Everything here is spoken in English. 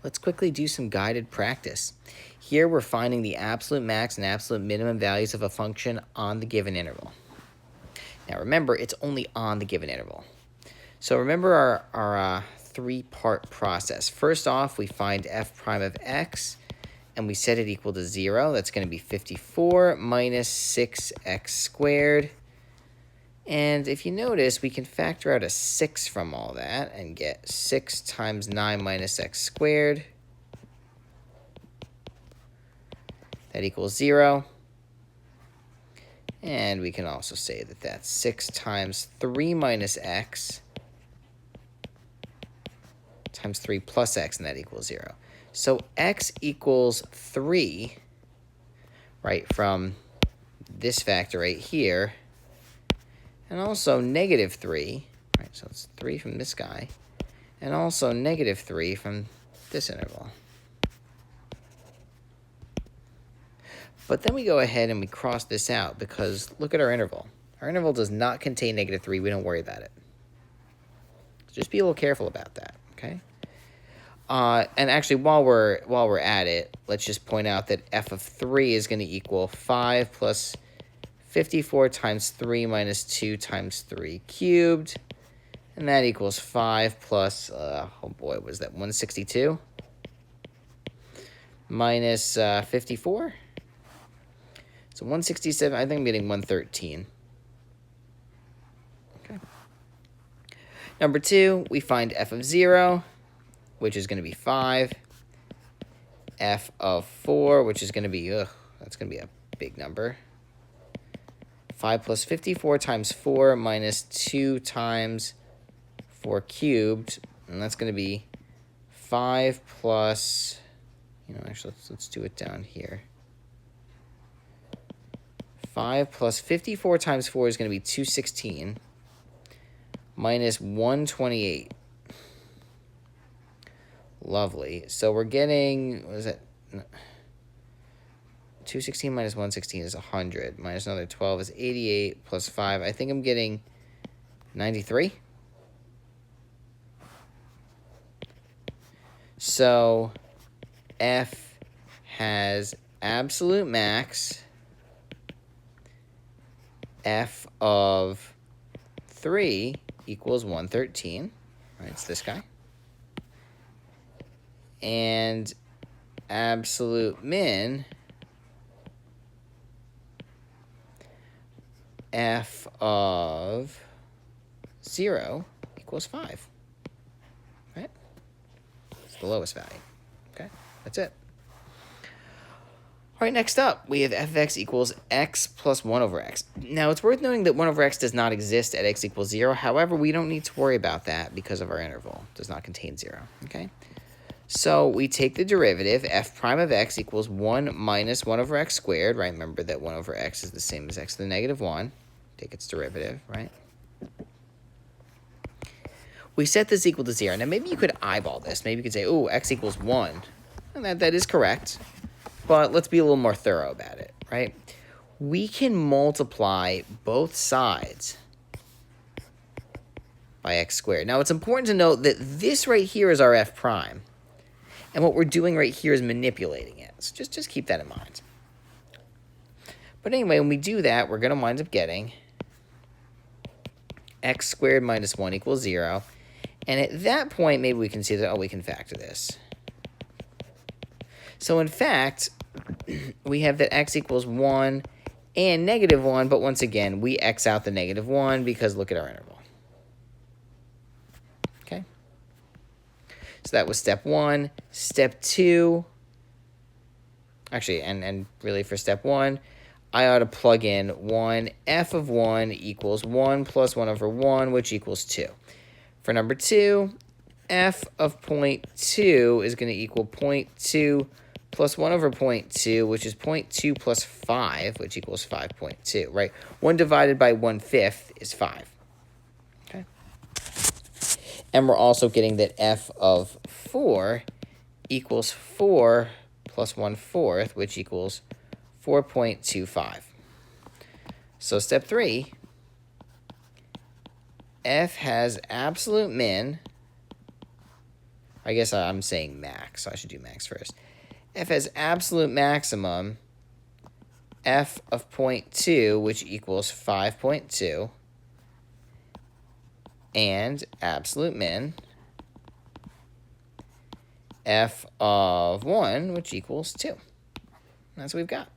Let's quickly do some guided practice. Here we're finding the absolute max and absolute minimum values of a function on the given interval. Now remember, it's only on the given interval. So remember our three-part process. First off, we find f prime of x, and we set it equal to 0. That's going to be 54 minus 6x squared. And if you notice, we can factor out a 6 from all that and get 6 times 9 minus x squared. That equals 0. And we can also say that that's 6 times 3 minus x times 3 plus x, and that equals 0. So x equals 3, right, from this factor right here. And also negative 3, right, so it's 3 from this guy. And also negative 3 from this interval. But then we go ahead and we cross this out because look at our interval. Our interval does not contain negative 3. We don't worry about it. So just be a little careful about that, okay? And actually, while we're at it, let's just point out that f of 3 is going to equal 5 plus 54 times 3 minus 2 times 3 cubed. And that equals 5 plus, oh boy, was that 162? Minus 54? So 167, I think I'm getting 113. Okay. Number 2, we find f of 0, which is going to be 5. F of 4, which is going to be, that's going to be a big number. 5 plus 54 times 4 minus 2 times 4 cubed. And that's going to be 5 plus, actually, let's do it down here. 5 plus 54 times 4 is going to be 216 minus 128. Lovely. So we're getting, what is that? 216 minus 116 is 100. Minus another 12 is 88 plus 5. I think I'm getting 93. So f has absolute max f of 3 equals 113. Right, it's this guy. And absolute min f of 0 equals 5. Right? It's the lowest value. Okay, that's it. All right, next up, we have f of x equals x plus 1 over x. Now, it's worth noting that 1 over x does not exist at x equals 0. However, we don't need to worry about that because of our interval. It does not contain 0, okay? So we take the derivative, f prime of x equals 1 minus 1 over x squared, right? Remember that 1 over x is the same as x to the negative 1. Take its derivative, right? We set this equal to 0. Now, maybe you could eyeball this. Maybe you could say, oh, x equals 1. And that is correct. But let's be a little more thorough about it, right? We can multiply both sides by x squared. Now, it's important to note that this right here is our f prime. And what we're doing right here is manipulating it. So just keep that in mind. But anyway, when we do that, we're going to wind up getting x squared minus 1 equals 0. And at that point, maybe we can see that, oh, we can factor this. So in fact, we have that x equals 1 and negative 1. But once again, we x out the negative 1 because look at our interval. Okay? So that was step 1. Step 2, actually, and really for step 1, I ought to plug in 1. F of 1 equals 1 plus 1 over 1, which equals 2. For number 2, f of 0.2 is going to equal 0.2 plus 1 over 0.2, which is 0.2 plus 5, which equals 5.2, right? 1 divided by 1/5 is 5. Okay. And we're also getting that f of 4 equals 4 plus 1/4, which equals 4.25. So step 3, f has absolute min I guess I'm saying max, so I should do max first. F has absolute maximum, f of 0.2, which equals 5.2, and absolute min, f of 1, which equals 2. That's what we've got.